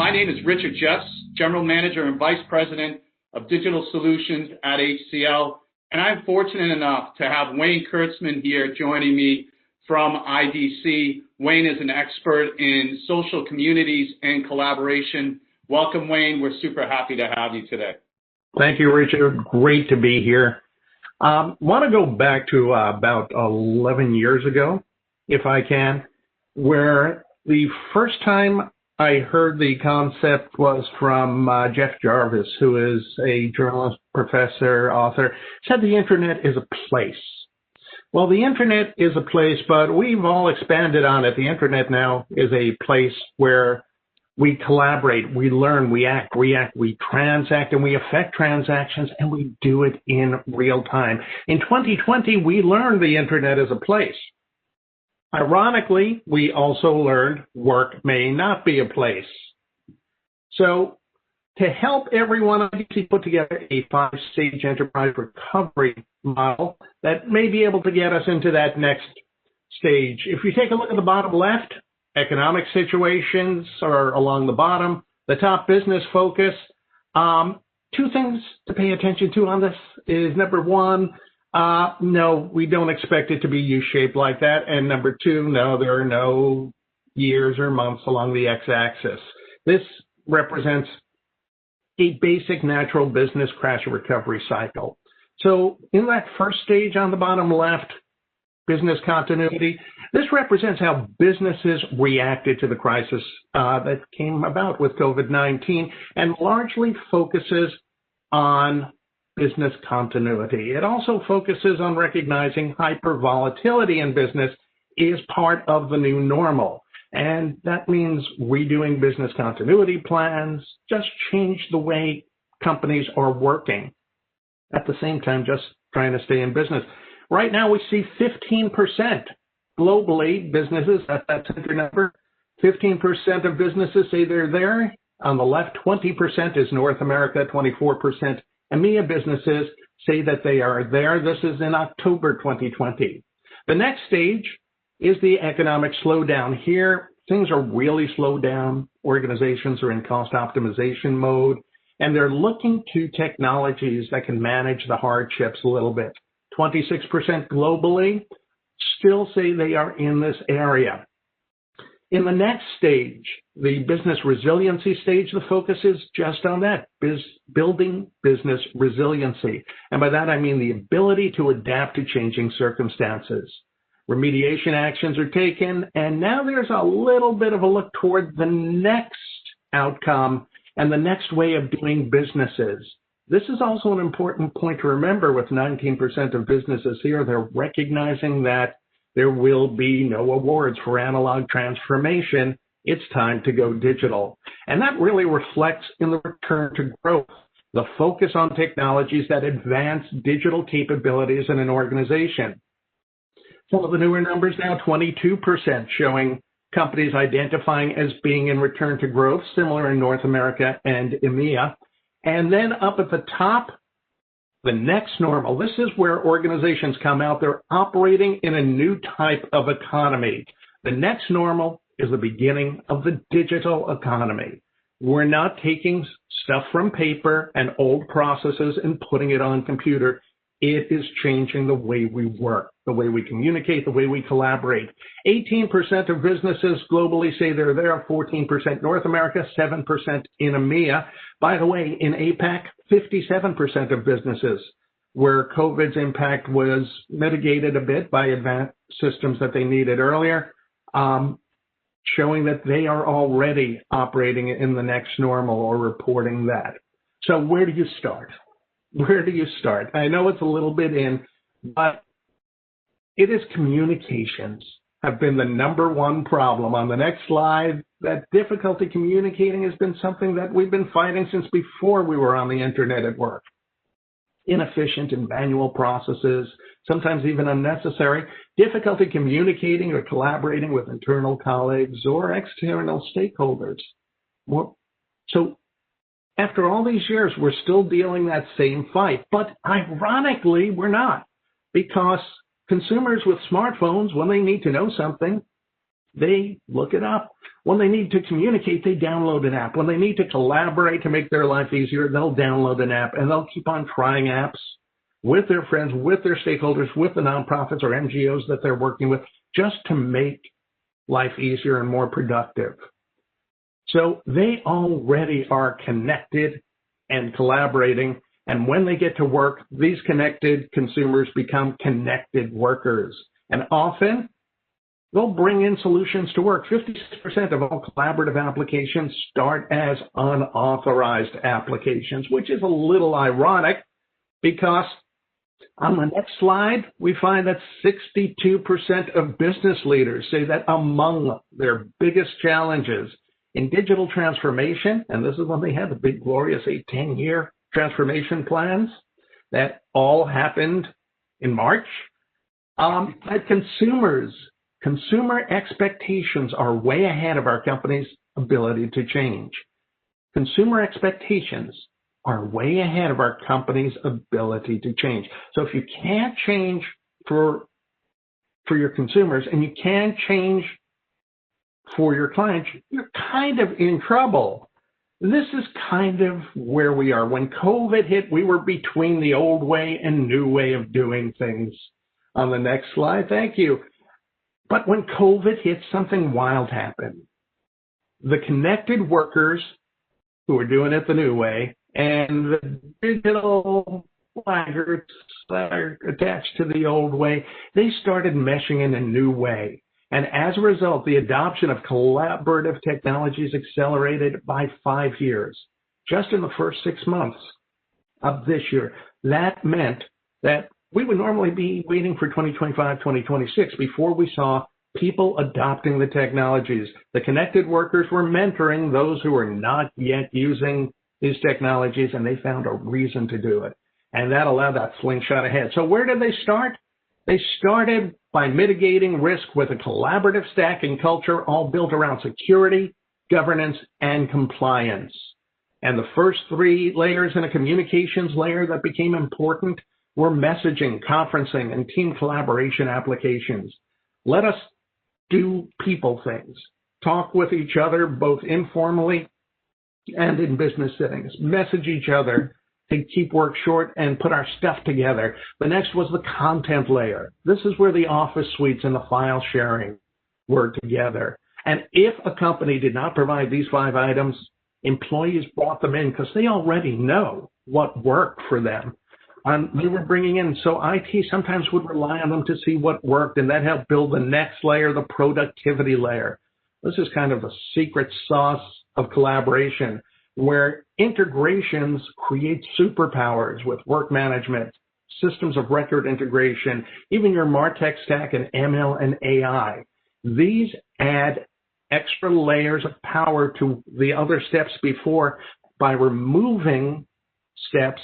My name is Richard Jeffs, General Manager and Vice President of Digital Solutions at HCL, and I'm fortunate enough to have Wayne Kurtzman here joining me from IDC. Wayne is an expert in social communities and collaboration. Welcome, Wayne. We're super happy to have you today. Thank you, Richard. Great to be here. Want to go back to about 11 years ago, if I can, where the first time I heard the concept was from Jeff Jarvis, who is a journalist, professor, author, said the internet is a place. Well, the internet is a place, but we've all expanded on it. The internet now is a place where we collaborate, we learn, we act, react, we transact, and we affect transactions, and we do it in real time. In 2020, we learned the internet is a place. Ironically, we also learned work may not be a place. So to help everyone, IDC put together a 5-stage enterprise recovery model that may be able to get us into that next stage. If you take a look at the bottom left, economic situations are along the bottom. The top, business focus. Two things to pay attention to on this is, number one, no, we don't expect it to be U-shaped like that. And number two, no, there are no years or months along the x-axis. This represents a basic natural business crash recovery cycle. So in that first stage on the bottom left, business continuity, this represents how businesses reacted to the crisis that came about with COVID-19 and largely focuses on business continuity. It also focuses on recognizing hyper-volatility in business is part of the new normal. And that means redoing business continuity plans, just change the way companies are working. At the same time, just trying to stay in business. Right now, we see 15% globally, businesses, that's your number, 15% of businesses say they're there. On the left, 20% is North America, 24% EMEA businesses say that they are there. This is in October 2020. The next stage is the economic slowdown. Here, things are really slowed down. Organizations are in cost optimization mode, and they're looking to technologies that can manage the hardships a little bit. 26% globally still say they are in this area. In the next stage, the business resiliency stage, the focus is just on that, building business resiliency. And by that, I mean the ability to adapt to changing circumstances. Remediation actions are taken, and now there's a little bit of a look toward the next outcome and the next way of doing businesses. This is also an important point to remember with 19% of businesses here. They're recognizing that there will be no awards for analog transformation. It's time to go digital. And that really reflects in the return to growth, the focus on technologies that advance digital capabilities in an organization. Some of the newer numbers now, 22% showing companies identifying as being in return to growth, similar in North America and EMEA. And then up at the top, the next normal. This is where organizations come out. They're operating in a new type of economy. The next normal is the beginning of the digital economy. We're not taking stuff from paper and old processes and putting it on computer. It is changing the way we work, the way we communicate, the way we collaborate. 18% of businesses globally say they're there, 14% North America, 7% in EMEA. By the way, in APAC, 57% of businesses where COVID's impact was mitigated a bit by advanced systems that they needed earlier, showing that they are already operating in the next normal or reporting that. So where do you start? Where do you start? I know it's a little bit in, but it is communications have been the number one problem. On the next slide, that difficulty communicating has been something that we've been fighting since before we were on the internet at work. Inefficient and manual processes, sometimes even unnecessary, difficulty communicating or collaborating with internal colleagues or external stakeholders. So after all these years, we're still dealing that same fight, but ironically, we're not, because consumers with smartphones, when they need to know something, they look it up. When they need to communicate, they download an app. When they need to collaborate to make their life easier, they'll download an app, and they'll keep on trying apps with their friends, with their stakeholders, with the nonprofits or NGOs that they're working with, just to make life easier and more productive. So they already are connected and collaborating. And when they get to work, these connected consumers become connected workers. And often, they'll bring in solutions to work. 56% of all collaborative applications start as unauthorized applications, which is a little ironic because on the next slide, we find that 62% of business leaders say that among their biggest challenges in digital transformation, and this is when they had the big, glorious 10-year transformation plans that all happened in March, that consumer expectations are way ahead of our company's ability to change. Consumer expectations are way ahead of our company's ability to change. So if you can't change for your consumers and you can't change for your clients, you're kind of in trouble. This is kind of where we are. When COVID hit, we were between the old way and new way of doing things. On the next slide, thank you. But when COVID hit, something wild happened. The connected workers who are doing it the new way and the digital laggards that are attached to the old way, they started meshing in a new way. And as a result, the adoption of collaborative technologies accelerated by 5 years, just in the first 6 months of this year. That meant that we would normally be waiting for 2025, 2026 before we saw people adopting the technologies. The connected workers were mentoring those who were not yet using these technologies, and they found a reason to do it. And that allowed that slingshot ahead. So where did they start? They started by mitigating risk with a collaborative stack and culture all built around security, governance, and compliance. And the first 3 layers in a communications layer that became important were messaging, conferencing, and team collaboration applications. Let us do people things, talk with each other both informally and in business settings, message each other to keep work short and put our stuff together. The next was the content layer. This is where the office suites and the file sharing were together. And if a company did not provide these 5 items, employees brought them in because they already know what worked for them. They were bringing in, so IT sometimes would rely on them to see what worked, and that helped build the next layer, the productivity layer. This is kind of a secret sauce of collaboration, where integrations create superpowers with work management, systems of record integration, even your MarTech stack and ML and AI. These add extra layers of power to the other steps before by removing steps,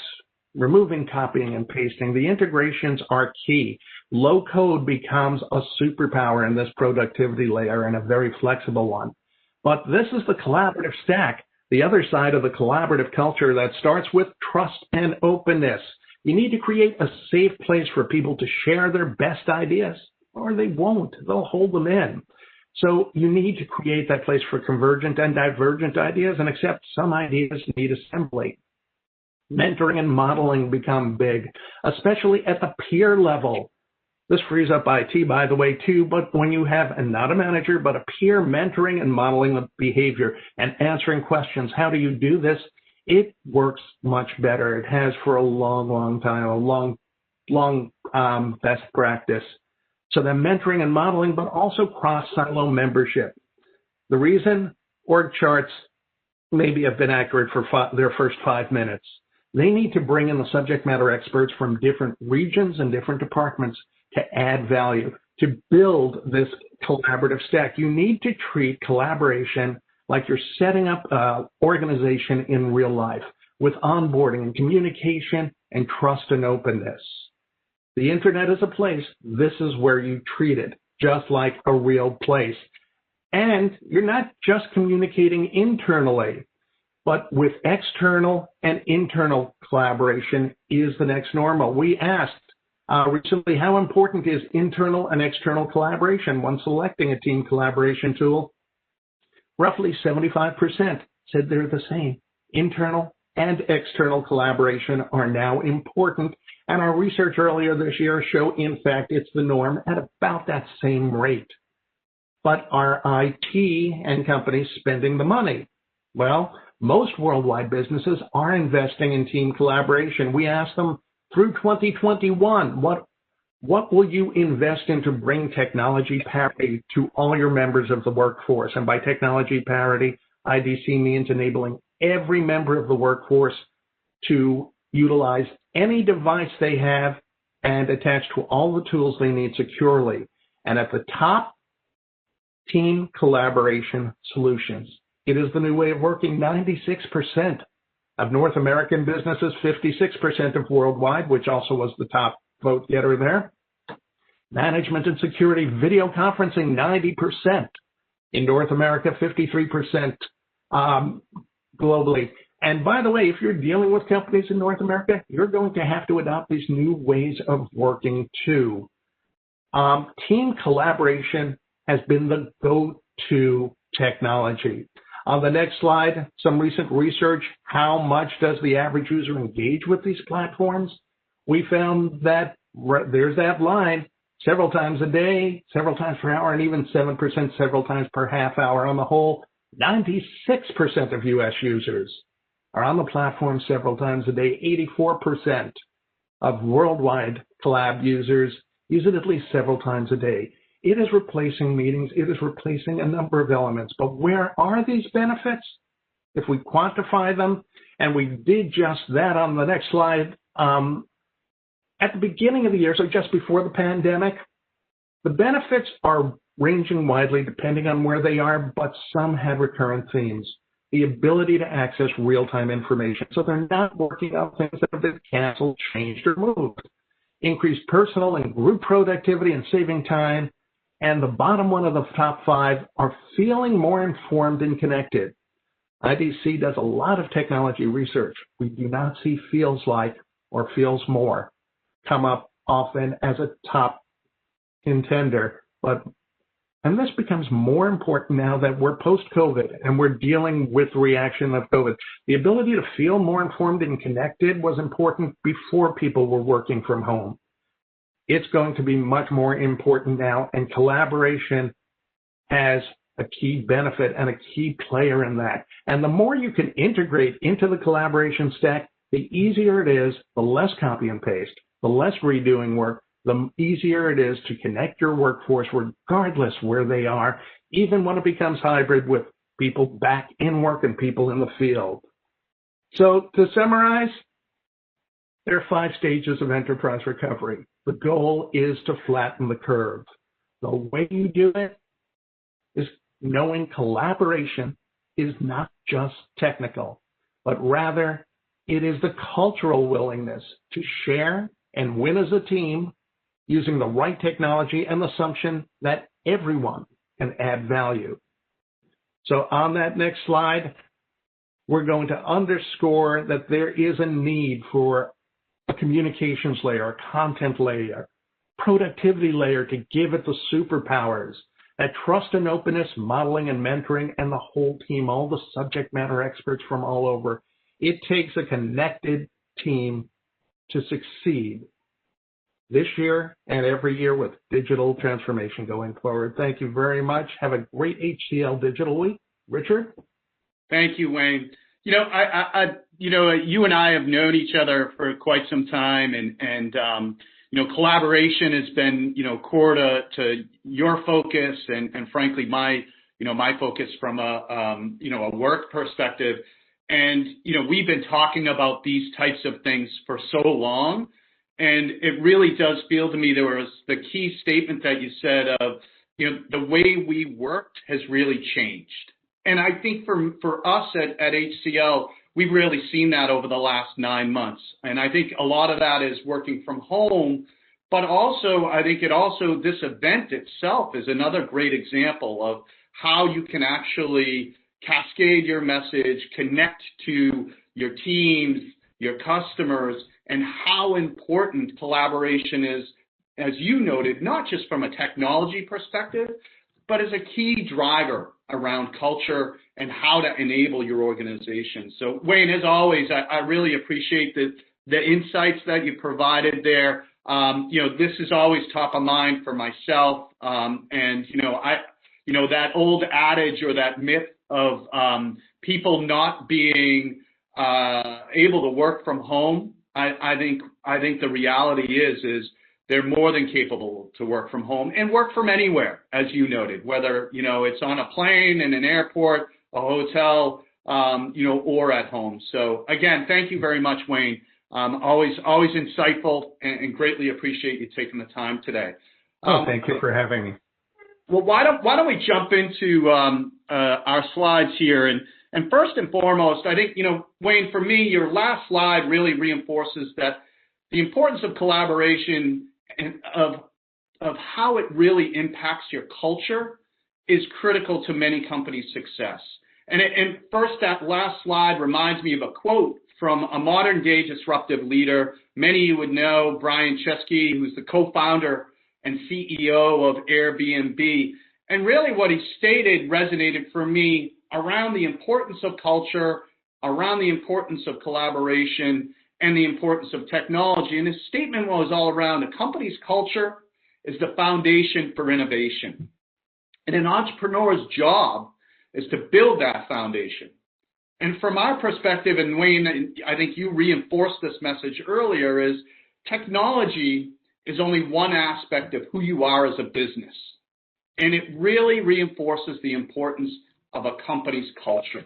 removing copying and pasting. The integrations are key. Low code becomes a superpower in this productivity layer and a very flexible one. But this is the collaborative stack, the other side of the collaborative culture that starts with trust and openness. You need to create a safe place for people to share their best ideas, or they won't. They'll hold them in. So you need to create that place for convergent and divergent ideas and accept some ideas need assembly. Mentoring and modeling become big, especially at the peer level. This frees up IT, by the way, too, but when you have not a manager, but a peer mentoring and modeling of behavior and answering questions, how do you do this? It works much better. It has for a long, long time, a long best practice. So then mentoring and modeling, but also cross-silo membership. The reason org charts maybe have been accurate for their first 5 minutes. They need to bring in the subject matter experts from different regions and different departments to add value, to build this collaborative stack. You need to treat collaboration like you're setting up an organization in real life with onboarding and communication and trust and openness. The internet is a place. This is where you treat it, just like a real place. And you're not just communicating internally, but with external and internal collaboration is the next normal. We asked recently, how important is internal and external collaboration when selecting a team collaboration tool? Roughly 75% said they're the same. Internal and external collaboration are now important, and our research earlier this year showed, in fact, it's the norm at about that same rate. But are IT and companies spending the money? Well, most worldwide businesses are investing in team collaboration. We asked them through 2021, what will you invest in to bring technology parity to all your members of the workforce? And by technology parity, IDC means enabling every member of the workforce to utilize any device they have and attach to all the tools they need securely. And at the top, team collaboration solutions. It is the new way of working. 96% of North American businesses, 56% of worldwide, which also was the top vote getter there. Management and security video conferencing, 90%. In North America, 53% globally. And by the way, if you're dealing with companies in North America, you're going to have to adopt these new ways of working too. Team collaboration has been the go-to technology. On the next slide, some recent research. How much does the average user engage with these platforms? We found that there's that line, several times a day, several times per hour, and even 7% several times per half hour. On the whole, 96% of U.S. users are on the platform several times a day. 84% of worldwide collab users use it at least several times a day. It is replacing meetings. It is replacing a number of elements. But where are these benefits? If we quantify them, and we did just that on the next slide, at the beginning of the year, so just before the pandemic, the benefits are ranging widely depending on where they are, but some had recurrent themes. The ability to access real-time information, so they're not working on things that have been canceled, changed, or moved. Increased personal and group productivity and saving time. And the bottom one of the top five are feeling more informed and connected. IDC does a lot of technology research. We do not see feels like or feels more come up often as a top contender. And this becomes more important now that we're post-COVID and we're dealing with the reaction of COVID. The ability to feel more informed and connected was important before people were working from home. It's going to be much more important now, and collaboration has a key benefit and a key player in that. And the more you can integrate into the collaboration stack, the easier it is, the less copy and paste, the less redoing work, the easier it is to connect your workforce regardless where they are, even when it becomes hybrid with people back in work and people in the field. So to summarize, there are 5 stages of enterprise recovery. The goal is to flatten the curve. The way you do it is knowing collaboration is not just technical, but rather it is the cultural willingness to share and win as a team using the right technology and the assumption that everyone can add value. So on that next slide, we're going to underscore that there is a need for a communications layer, a content layer, productivity layer to give it the superpowers, that trust and openness, modeling and mentoring, and the whole team, all the subject matter experts from all over. It takes a connected team to succeed this year and every year with digital transformation going forward. Thank you very much. Have a great HCL Digital Week. Richard? Thank you, Wayne. You and I have known each other for quite some time, and collaboration has been, core to your focus and frankly, my focus from a work perspective. And, we've been talking about these types of things for so long. And it really does feel to me there was the key statement that you said of, the way we worked has really changed. And I think for us at HCL, we've really seen that over the last 9 months. And I think a lot of that is working from home, but also I think this event itself is another great example of how you can actually cascade your message, connect to your teams, your customers, and how important collaboration is, as you noted, not just from a technology perspective, but as a key driver around culture and how to enable your organization. So Wayne, as always, I really appreciate the insights that you provided there. This is always top of mind for myself. That old adage or that myth of people not being able to work from home, I think the reality is they're more than capable to work from home and work from anywhere, as you noted, whether, it's on a plane, in an airport, a hotel, or at home. So again, thank you very much, Wayne. Always insightful and greatly appreciate you taking the time today. Thank you for having me. Well, why don't we jump into our slides here? And first and foremost, I think, Wayne, for me, your last slide really reinforces that the importance of collaboration and of how it really impacts your culture is critical to many companies' success. And first, that last slide reminds me of a quote from a modern-day disruptive leader. Many of you would know Brian Chesky, who's the co-founder and CEO of Airbnb. And really what he stated resonated for me around the importance of culture, around the importance of collaboration, and the importance of technology. And his statement was all around a company's culture is the foundation for innovation. And an entrepreneur's job is to build that foundation. And from our perspective, and Wayne, I think you reinforced this message earlier, is technology is only one aspect of who you are as a business. And it really reinforces the importance of a company's culture.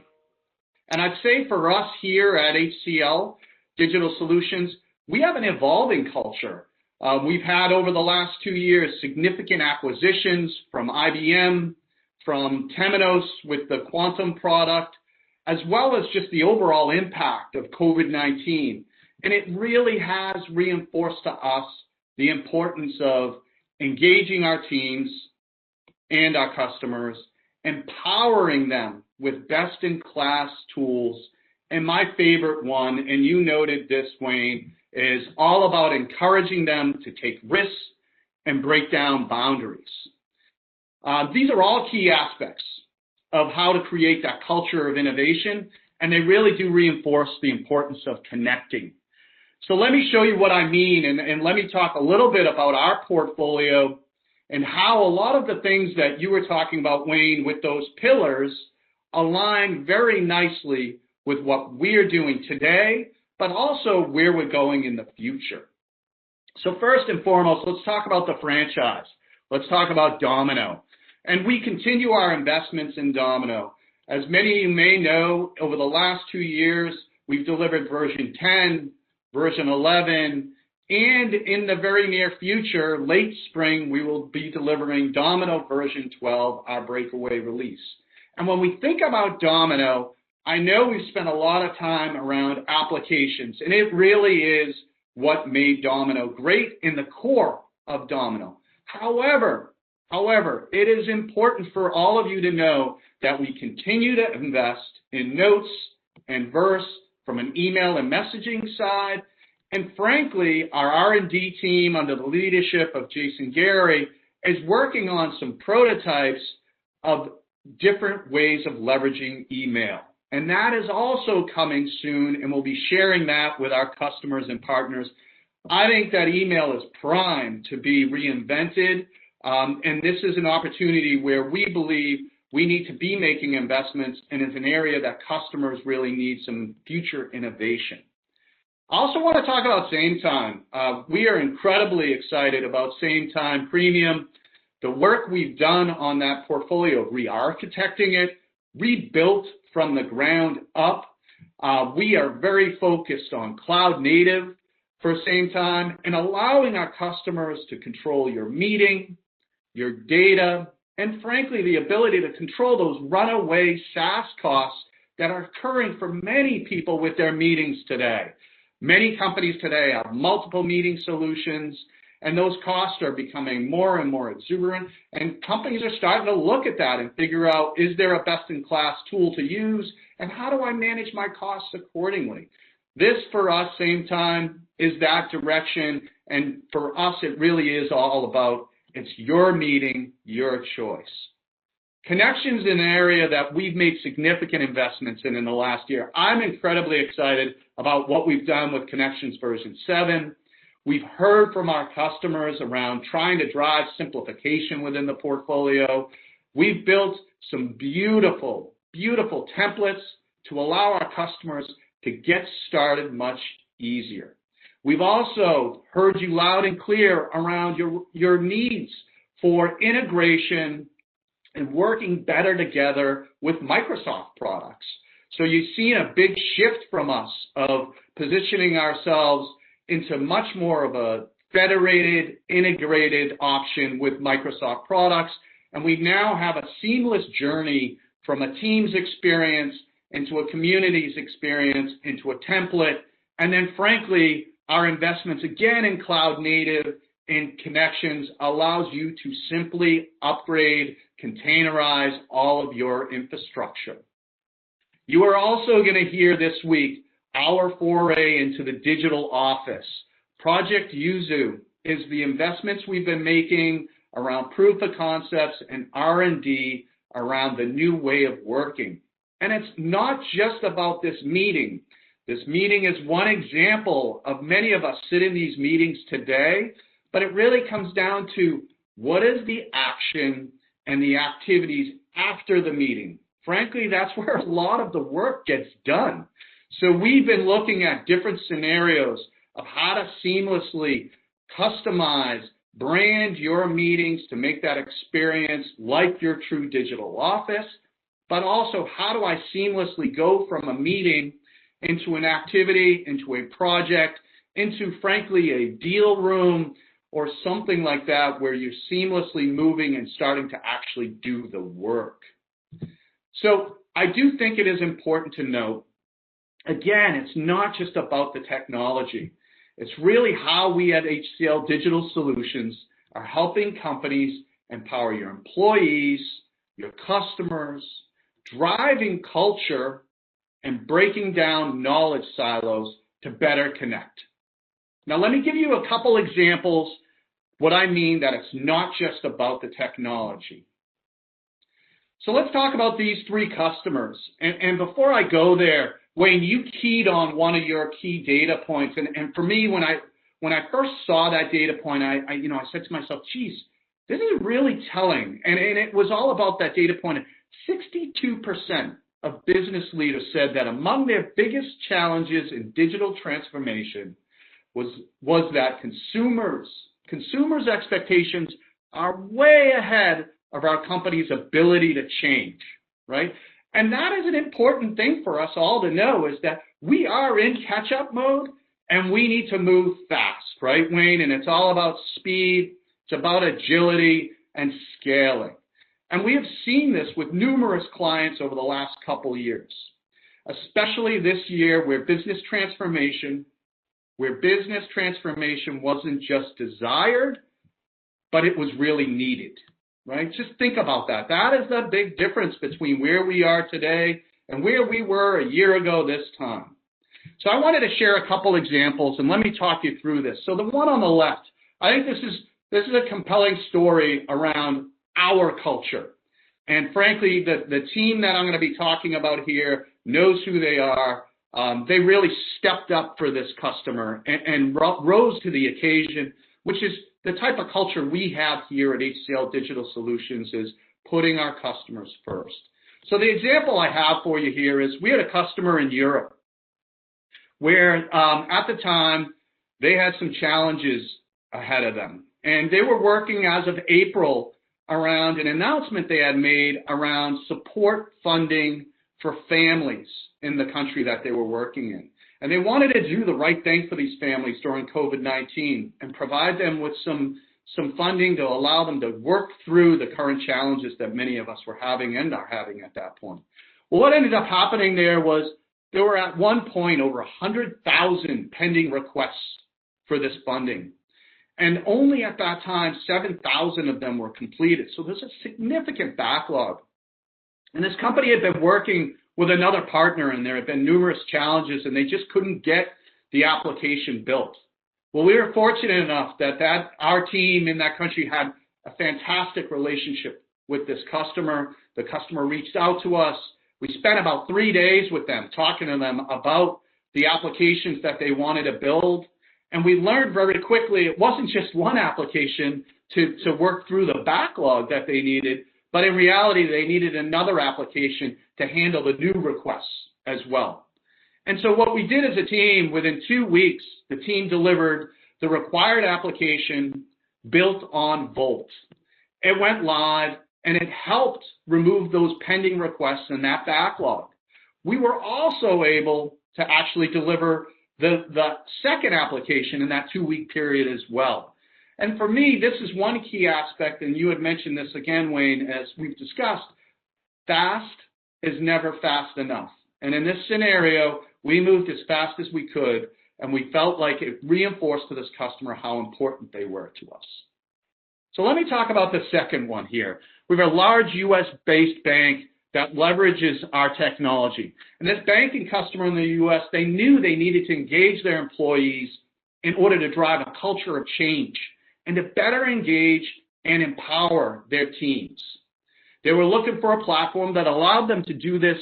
And I'd say for us here at HCL Digital Solutions, we have an evolving culture. We've had over the last 2 years significant acquisitions from IBM, from Temenos with the Quantum product, as well as just the overall impact of COVID-19. And it really has reinforced to us the importance of engaging our teams and our customers, empowering them with best-in-class tools. And my favorite one, and you noted this, Wayne, is all about encouraging them to take risks and break down boundaries. These are all key aspects of how to create that culture of innovation, and they really do reinforce the importance of connecting. So let me show you what I mean, and let me talk a little bit about our portfolio and how a lot of the things that you were talking about, Wayne, with those pillars align very nicely with what we're doing today, but also where we're going in the future. So first and foremost, let's talk about the franchise. Let's talk about Domino. And we continue our investments in Domino. As many of you may know, over the last 2 years, we've delivered version 10, version 11, and in the very near future, late spring, we will be delivering Domino version 12, our breakaway release. And when we think about Domino, I know we've spent a lot of time around applications, and it really is what made Domino great in the core of Domino. However, it is important for all of you to know that we continue to invest in notes and verse from an email and messaging side. And frankly, our R&D team under the leadership of Jason Gary is working on some prototypes of different ways of leveraging email. And that is also coming soon, and we'll be sharing that with our customers and partners. I think that email is primed to be reinvented, and this is an opportunity where we believe we need to be making investments, and it's an area that customers really need some future innovation. I also want to talk about Same Time. We are incredibly excited about Same Time Premium, the work we've done on that portfolio, re-architecting it, rebuilt from the ground up. We are very focused on cloud native for Same Time and allowing our customers to control your meeting, your data, and frankly, the ability to control those runaway SaaS costs that are occurring for many people with their meetings today. Many companies today have multiple meeting solutions, and those costs are becoming more and more exuberant, and companies are starting to look at that and figure out, is there a best-in-class tool to use, and how do I manage my costs accordingly? This, for us, same time, is that direction. And for us, it really is all about, it's your meeting, your choice. Connections in an area that we've made significant investments in the last year. I'm incredibly excited about what we've done with Connections version 7. We've heard from our customers around trying to drive simplification within the portfolio. We've built some beautiful, beautiful templates to allow our customers to get started much easier. We've also heard you loud and clear around your needs for integration and working better together with Microsoft products. So you've seen a big shift from us of positioning ourselves into much more of a federated, integrated option with Microsoft products. And we now have a seamless journey from a Teams experience into a communities experience, into a template, and then frankly, our investments again in cloud native and Connections allows you to simply upgrade, containerize all of your infrastructure. You are also going to hear this week our foray into the digital office. Project Yuzu is the investments we've been making around proof of concepts and R&D around the new way of working. And it's not just about this meeting. This meeting is one example of many of us sit in these meetings today, but it really comes down to what is the action and the activities after the meeting. Frankly, that's where a lot of the work gets done. So we've been looking at different scenarios of how to seamlessly customize, brand your meetings to make that experience like your true digital office, but also how do I seamlessly go from a meeting into an activity, into a project, into, frankly, a deal room or something like that where you're seamlessly moving and starting to actually do the work. So I do think it is important to note, again, it's not just about the technology. It's really how we at HCL Digital Solutions are helping companies empower your employees, your customers, driving culture, and breaking down knowledge silos to better connect. Now, let me give you a couple examples what I mean that it's not just about the technology. So let's talk about these three customers. And before I go there, Wayne, you keyed on one of your key data points. And for me, when I first saw that data point, I said to myself, geez, this is really telling. And it was all about that data point. 62% of business leaders said that among their biggest challenges in digital transformation was that consumers' expectations are way ahead of our company's ability to change, right? And that is an important thing for us all to know, is that we are in catch-up mode and we need to move fast, right, Wayne? And it's all about speed, it's about agility and scaling. And we have seen this with numerous clients over the last couple of years, especially this year where business transformation wasn't just desired, but it was really needed, right? Just think about that. That is the big difference between where we are today and where we were a year ago this time. So I wanted to share a couple examples, and let me talk you through this. So the one on the left, I think this is a compelling story around our culture. And frankly, the team that I'm going to be talking about here knows who they are. They really stepped up for this customer and rose to the occasion, which is the type of culture we have here at HCL Digital Solutions, is putting our customers first. So the example I have for you here is we had a customer in Europe where at the time they had some challenges ahead of them. And they were working as of April around an announcement they had made around support funding for families in the country that they were working in. And they wanted to do the right thing for these families during COVID-19 and provide them with some funding to allow them to work through the current challenges that many of us were having and are having at that point. Well, what ended up happening there was there were at one point over 100,000 pending requests for this funding. And only at that time, 7,000 of them were completed. So there's a significant backlog. And this company had been working with another partner, and there had been numerous challenges, and they just couldn't get the application built. Well, we were fortunate enough that our team in that country had a fantastic relationship with this customer. The customer reached out to us. We spent about 3 days with them, talking to them about the applications that they wanted to build. And we learned very quickly it wasn't just one application to work through the backlog that they needed, but in reality, they needed another application to handle the new requests as well. And so what we did as a team, within 2 weeks, the team delivered the required application built on Volt. It went live, and it helped remove those pending requests in that backlog. We were also able to actually deliver the second application in that 2-week period as well. And for me, this is one key aspect, and you had mentioned this again, Wayne, as we've discussed. Fast is never fast enough. And in this scenario, we moved as fast as we could, and we felt like it reinforced to this customer how important they were to us. So let me talk about the second one here. We have a large U.S.-based bank that leverages our technology. And this banking customer in the U.S., they knew they needed to engage their employees in order to drive a culture of change and to better engage and empower their teams. They were looking for a platform that allowed them to do this,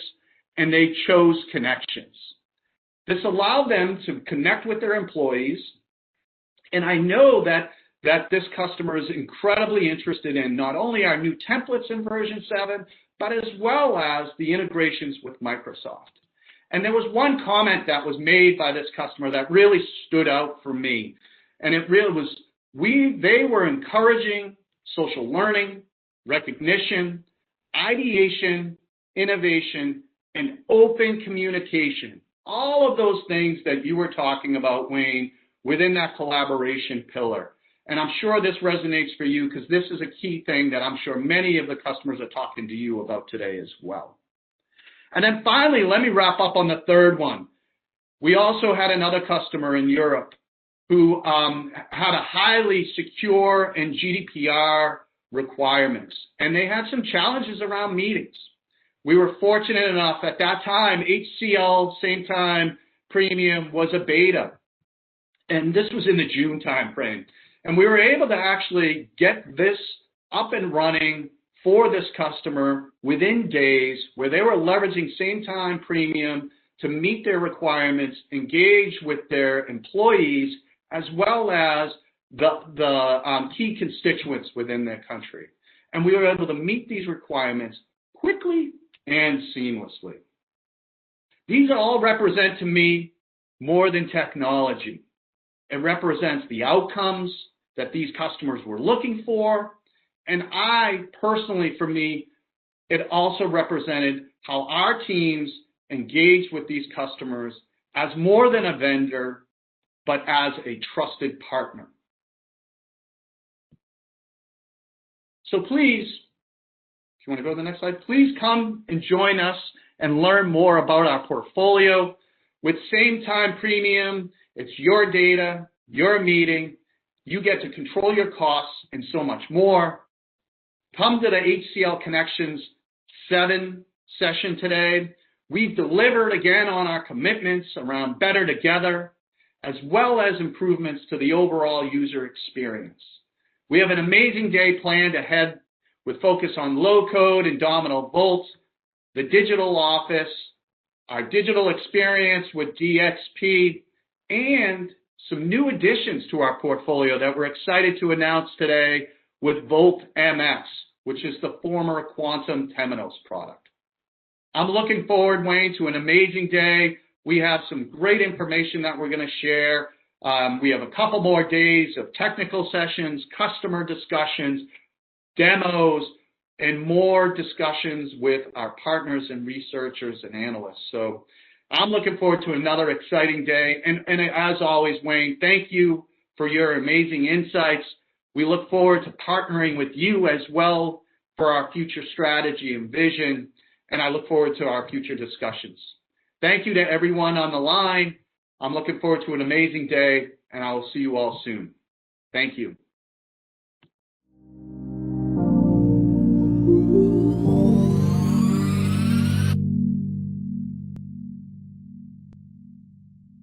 and they chose Connections. This allowed them to connect with their employees, and I know that this customer is incredibly interested in not only our new templates in version 7, but as well as the integrations with Microsoft. And there was one comment that was made by this customer that really stood out for me, and it really was, they were encouraging social learning, recognition, ideation, innovation, and open communication. All of those things that you were talking about, Wayne, within that collaboration pillar. And I'm sure this resonates for you because this is a key thing that I'm sure many of the customers are talking to you about today as well. And then finally, let me wrap up on the third one. We also had another customer in Europe who had a highly secure and GDPR requirements, and they had some challenges around meetings. We were fortunate enough at that time, HCL, same time, Premium was a beta, and this was in the June timeframe. And we were able to actually get this up and running for this customer within days, where they were leveraging same time Premium to meet their requirements, engage with their employees, as well as the key constituents within their country. And we were able to meet these requirements quickly and seamlessly. These all represent to me more than technology. It represents the outcomes that these customers were looking for. And I personally, for me, it also represented how our teams engaged with these customers as more than a vendor, but as a trusted partner. So please, if you want to go to the next slide, please come and join us and learn more about our portfolio. With Same Time Premium, it's your data, your meeting. You get to control your costs and so much more. Come to the HCL Connections 7 session today. We've delivered again on our commitments around better together, as well as improvements to the overall user experience. We have an amazing day planned ahead with focus on low-code and Domino Volt, the digital office, our digital experience with DXP, and some new additions to our portfolio that we're excited to announce today with Volt MX, which is the former Quantum Temenos product. I'm looking forward, Wayne, to an amazing day. We have some great information that we're going to share. We have a couple more days of technical sessions, customer discussions, demos, and more discussions with our partners and researchers and analysts. So I'm looking forward to another exciting day. And as always, Wayne, thank you for your amazing insights. We look forward to partnering with you as well for our future strategy and vision. And I look forward to our future discussions. Thank you to everyone on the line. I'm looking forward to an amazing day, and I will see you all soon. Thank you.